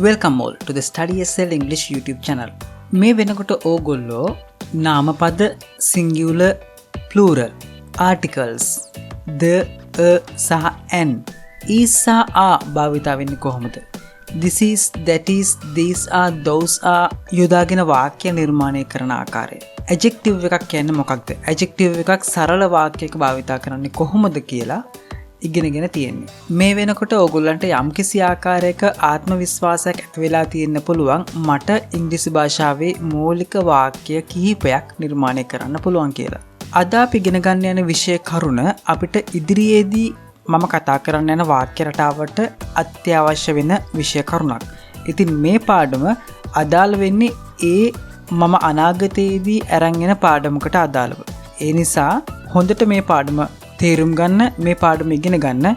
Welcome all to the Studysl English YouTube channel. මේ වෙනකොට ඕගොල්ලෝ නාමපද singular plural articles the සහ an is සහ are භාවිතා වෙන්නේ කොහොමද? This is, that is, these are, those are යොදාගෙන වාක්‍ය නිර්මාණය කරන ආකාරය. Adjective එකක් කියන්නේ මොකක්ද? Adjective එකක් සරල වාක්‍යයක භාවිතා කරන්නේ කොහොමද කියලා ඉගෙනගෙන තියෙන්නේ. මේ වෙනකොට ඕගොල්ලන්ට යම්කිසි ආකාරයක ආත්ම විශ්වාසයක් ඇති වෙලා තියෙන්න පුළුවන් මට ඉංග්‍රීසි භාෂාවේ මූලික වාක්‍ය කිහිපයක් නිර්මාණය කරන්න පුළුවන් කියලා. අද අපි ඉගෙන ගන්න යන විෂය කරුණ අපිට ඉදිරියේදී මම කතා කරන්න යන වාක්‍ය රටාවට අත්‍යවශ්‍ය වෙන විෂය කරුණක්. ඉතින් මේ පාඩම අදාළ වෙන්නේ මම අනාගතයේදී අරන් යන පාඩමකට අදාළව. ඒ නිසා හොඳට මේ පාඩම තේරුම් ගන්න, මේ පාඩම ඉගෙන ගන්න.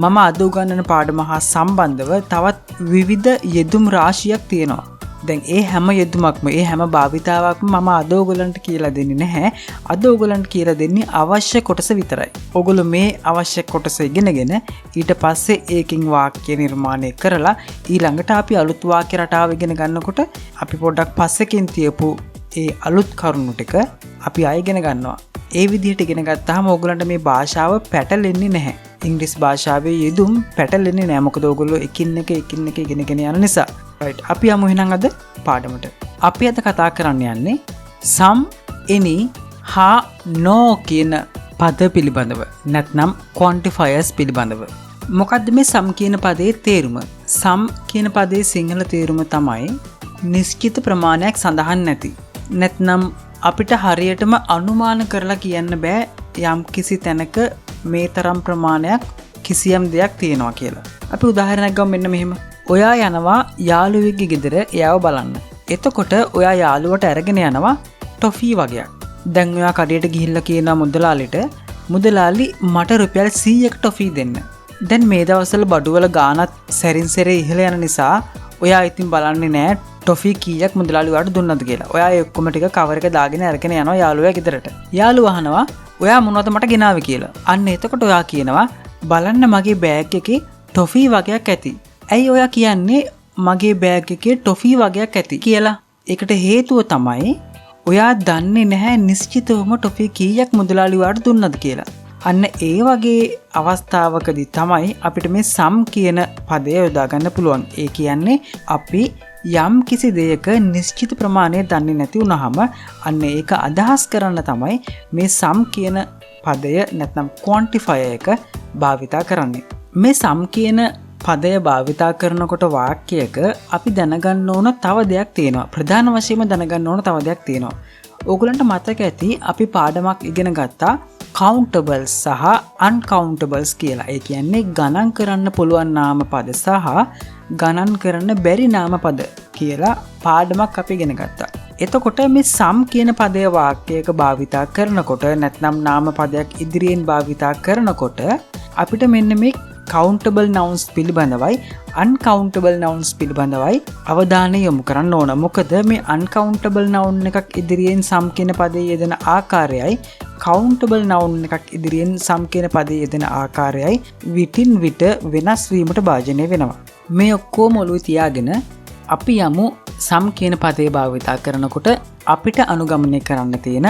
මම අද උගන්වන පාඩම හා සම්බන්ධව තවත් විවිධ යෙදුම් රාශියක් තියෙනවා. දැන් ඒ හැම යෙදුමක්ම, ඒ හැම භාවිතාවක්ම මම අද ඔයගලන්ට කියලා දෙන්නේ නැහැ. අද ඔයගලන්ට කියලා දෙන්නේ අවශ්‍ය කොටස විතරයි. ඔයගොල්ලෝ මේ අවශ්‍ය කොටස ඉගෙනගෙන ඊට පස්සේ ඒකින් වාක්‍ය නිර්මාණය කරලා ඊළඟට අපි අලුත් වාක්‍ය රටාව ඉගෙන ගන්නකොට අපි පොඩ්ඩක් පස්සකින් තියපු ඒ අලුත් කරුණු ටික අපි ආයෙ ඉගෙන ගන්නවා. ඒ විදිහට ඉගෙන ගත්තාම ඕගොල්ලන්ට මේ භාෂාව පැටලෙන්නේ නැහැ. ඉංග්‍රීසි භාෂාවේ යෙදුම් පැටලෙන්නේ නැහැ. මොකද ඕගොල්ලෝ එකින් එක ඉගෙනගෙන යන නිසා. right. අපි යමු එහෙනම් අද පාඩමට. අපි අද කතා කරන්න යන්නේ some, any, ha, no කියන පද පිළිබඳව. නැත්නම් quantifiers පිළිබඳව. මොකද්ද මේ some කියන පදේ තේරුම? some කියන පදේ සිංහල තේරුම තමයි නිශ්චිත ප්‍රමාණයක් සඳහන් නැති. නැත්නම් අපිට හරියටම අනුමාන කරලා කියන්න බෑ යම් කිසි තැනක මේ තරම් ප්‍රමාණයක් කිසියම් දෙයක් තියෙනවා කියලා. අපි උදාහරණයක් ගමු මෙන්න මෙහෙම. ඔයා යනවා යාළුවෙක්ගේ ගෙදර එයාව බලන්න. එතකොට ඔයා යාළුවට අරගෙන යනවා ටොෆී වගේක්. දැන් ඔයා කඩේට ගිහිල්ලා කියනවා මුදලාලිට, මුදලාලි මට රුපියල් 100ක් ටොෆී දෙන්න. දැන් මේ දවස්වල බඩුවල ගාණත් සැරින් සැරේ ඉහළ යන නිසා ඔයා ඉතින් බලන්නේ නෑ ටොෆී කීයක් මුදලාලි ඔයාට දුන්නද කියලා. ඔයා ඒ ඔක්කොම ටික කවර් එක දාගෙන අරගෙන යනවා යාළුවා ගෙදරට. යාළුවා අහනවා ඔයා මොනවද මට ගෙනාවේ කියලා. අන්න එතකොට ඔයා කියනවා බලන්න මගේ බෑග් එකේ ටොෆී වගේක් ඇති. ඇයි ඔයා කියන්නේ මගේ බෑග් එකේ ටොෆී වගේක් ඇති කියලා? ඒකට හේතුව තමයි ඔයා දන්නේ නැහැ නිශ්චිතවම ටොෆී කීයක් මුදලාලි ඔයාට දුන්නද කියලා. අන්න ඒ වගේ අවස්ථාවකදී තමයි අපිට මේ some කියන පදය යොදා ගන්න පුළුවන්. ඒ කියන්නේ අපි යම් කිසි දෙයක නිශ්චිත ප්‍රමාණය දන්නේ නැති වුනහම අන්න ඒක අදහස් කරන්න තමයි මේ some කියන පදය නැත්නම් quantifier එක භාවිතා කරන්නේ. මේ some කියන පදය භාවිතා කරනකොට වාක්‍යයක අපි දැනගන්න ඕන තව දෙයක් තියෙනවා. ප්‍රධාන වශයෙන්ම දැනගන්න ඕන තව දෙයක් තියෙනවා. ඕගොල්ලන්ට මතක ඇති අපි පාඩමක් ඉගෙන ගත්තා countables සහ uncountables කියලා. ඒ කියන්නේ ගණන් කරන්න පුළුවන් නාම පද සහ ගණන් කරන්න බැරි නාම පද කියලා පාඩමක් අපි ඉගෙන ගත්තා. එතකොට මේ some කියන පදය වාක්‍යයක භාවිතා කරනකොට නැත්නම් නාම පදයක් ඉදිරියෙන් භාවිතා කරනකොට අපිට මෙන්න මේ countable nouns පිළිබඳවයි uncountable nouns පිළිබඳවයි අවධානය යොමු කරන්න ඕන. මොකද මේ uncountable noun එකක් ඉදිරියෙන් some කියන පදේ යෙදෙන ආකාරයයි countable noun එකක් ඉදිරියෙන් some කියන පදේ යෙදෙන ආකාරයයි විටින් විට වෙනස් වීමට භාජනය වෙනවා. මේ ඔක්කොම ඔළුවේ තියාගෙන අපි යමු some කියන පදේ භාවිතා කරනකොට අපිට අනුගමනය කරන්න තියෙන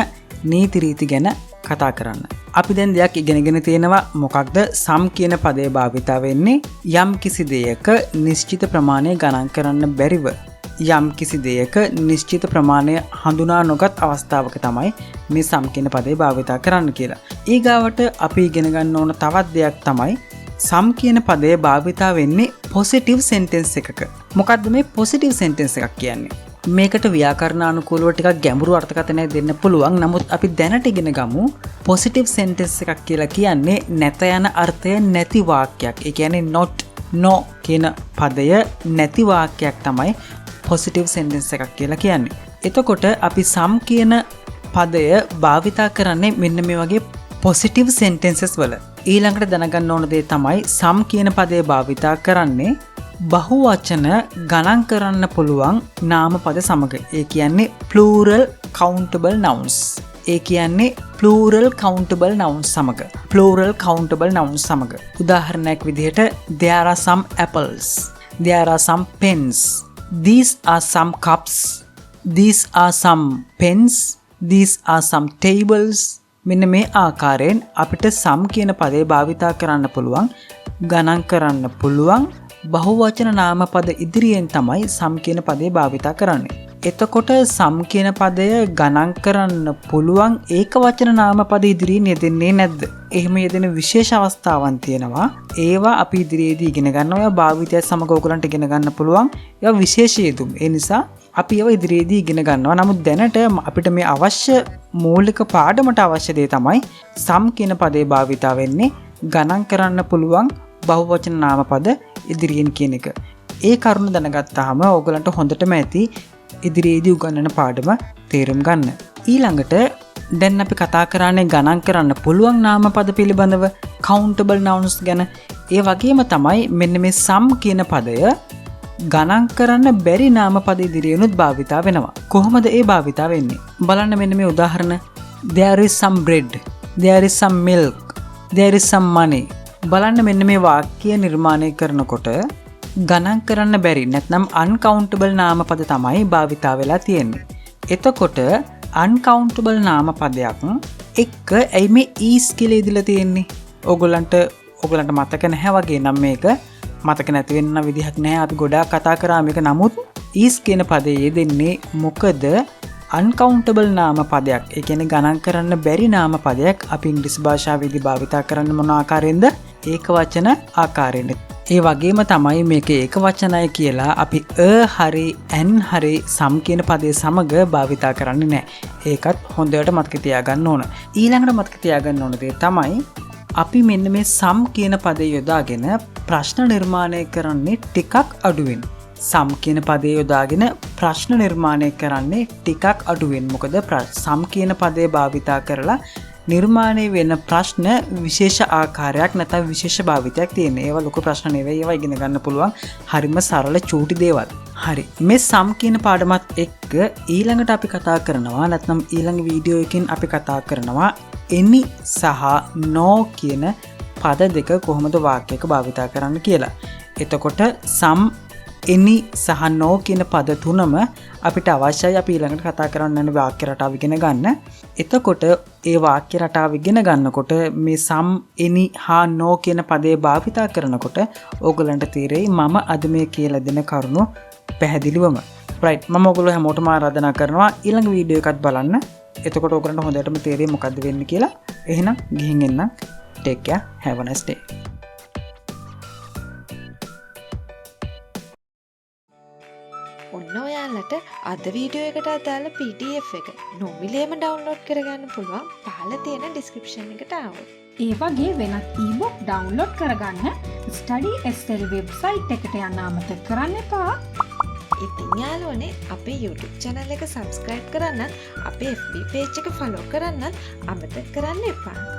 නීති රීති ගැන කතා කරන්න. අපි දැන් දෙයක් ඉගෙනගෙන තියෙනවා. මොකක්ද some කියන පදේ භාවිතා වෙන්නේ යම් කිසි දෙයක නිශ්චිත ප්‍රමාණය ගණන් කරන්න බැරිව යම් කිසි දෙයක නිශ්චිත ප්‍රමාණය හඳුනා නොගත් අවස්ථාවක තමයි මේ some කියන පදේ භාවිතා කරන්න කියලා. ඊගාවට අපි ඉගෙන ගන්න ඕන තවත් දෙයක් තමයි some කියන පදේ භාවිතා වෙන්නේ positive sentence එකක. මොකද්ද මේ positive sentence එකක් කියන්නේ? මේකට ව්‍යාකරණානුකූලව ටිකක් ගැඹුරු අර්ථකථනයක් දෙන්න පුළුවන්. නමුත් අපි දැනට ඉගෙන ගමු positive sentence එකක් කියලා කියන්නේ නැත යන අර්ථය නැති වාක්‍යයක්. ඒ කියන්නේ not, no කියන පදය නැති වාක්‍යයක් තමයි positive sentence එකක් කියලා කියන්නේ. එතකොට අපි some කියන පදය භාවිතා කරන්නේ මෙන්න මේ වගේ positive sentences වල. ඊළඟට දැනගන්න ඕන දේ තමයි some කියන පදය භාවිතා කරන්නේ බහුවචන ගණන් කරන්න පුළුවන් නාම පද සමග. ඒ කියන්නේ plural countable nouns. ඒ කියන්නේ plural countable nouns සමග. plural countable nouns සමග. උදාහරණයක් විදිහට there are some apples. There are some pens. These are some cups. These are some pens. These are some tables. මෙන්න මේ ආකාරයෙන් අපිට some කියන පදේ භාවිතා කරන්න පුළුවන්, ගණන් කරන්න පුළුවන්. බහුවචන නාම පද ඉදිරියෙන් තමයි some කියන පදේ භාවිතා කරන්නේ. එතකොට some කියන පදය ගණන් කරන්න පුළුවන් ඒක වචන නාම පද ඉදිරියෙන් යෙදෙන්නේ නැද්ද? එහෙම යෙදෙන විශේෂ අවස්ථාවන් තියෙනවා. ඒවා අපි ඉදිරියේදී ඉගෙන ගන්නවා. ඒවා භාවිතය සමග ඔයගලන්ට ඉගෙන ගන්න පුළුවන්. ඒවා විශේෂ යෙදුම්. ඒ නිසා අපි ඒවා ඉදිරියේදී ඉගෙන ගන්නවා. නමුත් දැනට අපිට මේ අවශ්‍ය මූලික පාඩමට අවශ්‍ය දේ තමයි some කියන පදේ භාවිතා වෙන්නේ ගණන් කරන්න පුළුවන් බහුවචන නාම පද ඉදිරියෙන් කියන එක. ඒ කරුණ දැනගත්තාම ඔයගලන්ට හොඳටම ඇති ඉදිරියේදී උගන්වන පාඩම තේරුම් ගන්න. ඊළඟට දැන් අපි කතා කරන්නේ ගණන් කරන්න පුළුවන් නාම පද පිළිබඳව, countable nouns ගැන. ඒ වගේම තමයි මෙන්න මේ some කියන පදය ගණන් කරන්න බැරි නාම පද ඉදිරියෙනුත් භාවිතා වෙනවා. කොහොමද ඒ භාවිතා වෙන්නේ? බලන්න මෙන්න මේ උදාහරණ. There is some bread. There is some milk. There is some money. බලන්න මෙන්න මේ වාක්‍ය නිර්මාණය කරනකොට ගණන් කරන්න බැරි නැත්නම් uncountable නාම පද තමයි භාවිතා වෙලා තියෙන්නේ. එතකොට uncountable නාම පදයක් එක්ක ඇයි මේ is කියලා ඉදලා තියෙන්නේ? ඕගොල්ලන්ට මතක නැහැ වගේ නම් මේක මතක නැති වෙන්න විදිහක් නැහැ. අපි ගොඩාක් කතා කරා මේක. නමුත් is කියන පදේ යෙදෙන්නේ මොකද? uncountable නාම පදයක්. ඒ කියන්නේ ගණන් කරන්න බැරි නාම පදයක්. අපි ඉංග්‍රීසි භාෂාවේදී භාවිතා කරන්න මොන ආකාරයෙන්ද? ඒක වචන ආකාරයෙන්. ඒ වගේම තමයි මේක ඒක වචනය කියලා අපි හරි n හරි some කියන පදේ සමග භාවිතා කරන්නේ නැහැ. ඒකත් හොඳට මතක තියාගන්න ඕන. ඊළඟට මතක තියාගන්න ඕන දේ තමයි අපි මෙන්න මේ some කියන පදේ යොදාගෙන ප්‍රශ්න නිර්මාණය කරන්නේ ටිකක් අඩුවෙන්. some කියන පදේ යොදාගෙන ප්‍රශ්න නිර්මාණය කරන්නේ ටිකක් අඩුවෙන්. මොකද some කියන පදේ භාවිතා කරලා නිර්මාණය වෙන ප්‍රශ්න විශේෂ ආකාරයක් නැත්නම් විශේෂ භාවිතයක් තියෙන. ඒවා ලොකු ප්‍රශ්න නෙවෙයි. ඒවා ඉගෙන ගන්න පුළුවන් හරිම සරල චූටි දේවල්. හරි. මේ some කියන පාඩමත් එක්ක ඊළඟට අපි කතා කරනවා නැත්නම් ඊළඟ වීඩියෝ එකකින් අපි කතා කරනවා any සහ no කියන පද දෙක කොහොමද වාක්‍යයක භාවිතා කරන්න කියලා. එතකොට some, any සහ no කියන පද තුනම අපිට අවශ්‍යයි අපි ඊළඟට කතා කරන්න යන වාක්‍ය රටාව ඉගෙන ගන්න. එතකොට ඒ වාක්‍ය රටාව ඉගෙන ගන්නකොට මේ some, any හා no කියන පදේ භාවිතා කරනකොට ඕගලන්ට තේරෙයි මම අද මේ කියලා දෙන කරුණු පැහැදිලිවම. right. මම ඔයගොල්ලෝ හැමෝටම ආරාධනා කරනවා ඊළඟ වීඩියෝ එකත් බලන්න. එතකොට ඔයගලන්ට හොඳටම තේරෙයි මොකද්ද වෙන්නේ කියලා. එහෙනම් ගිහින් එන්න. take care. have a nice day. ඔන්න ඔයාලට අද වීඩියෝ එකට අදාළ PDF එක නොමිලේම ඩවුන්ලෝඩ් කරගන්න පුළුවන් පහළ තියෙන ඩිස්ක්‍රිප්ෂන් එකට ආවොත්. ඒ වගේ වෙනත් ebook ඩවුන්ලෝඩ් කරගන්න Studysl වෙබ්සයිට් එකට යන්න අමතක කරන්න එපා. ඉතින් යාළුවනේ අපේ YouTube channel එක subscribe කරන්නත් අපේ FB page එක follow කරන්නත් අමතක කරන්න එපා.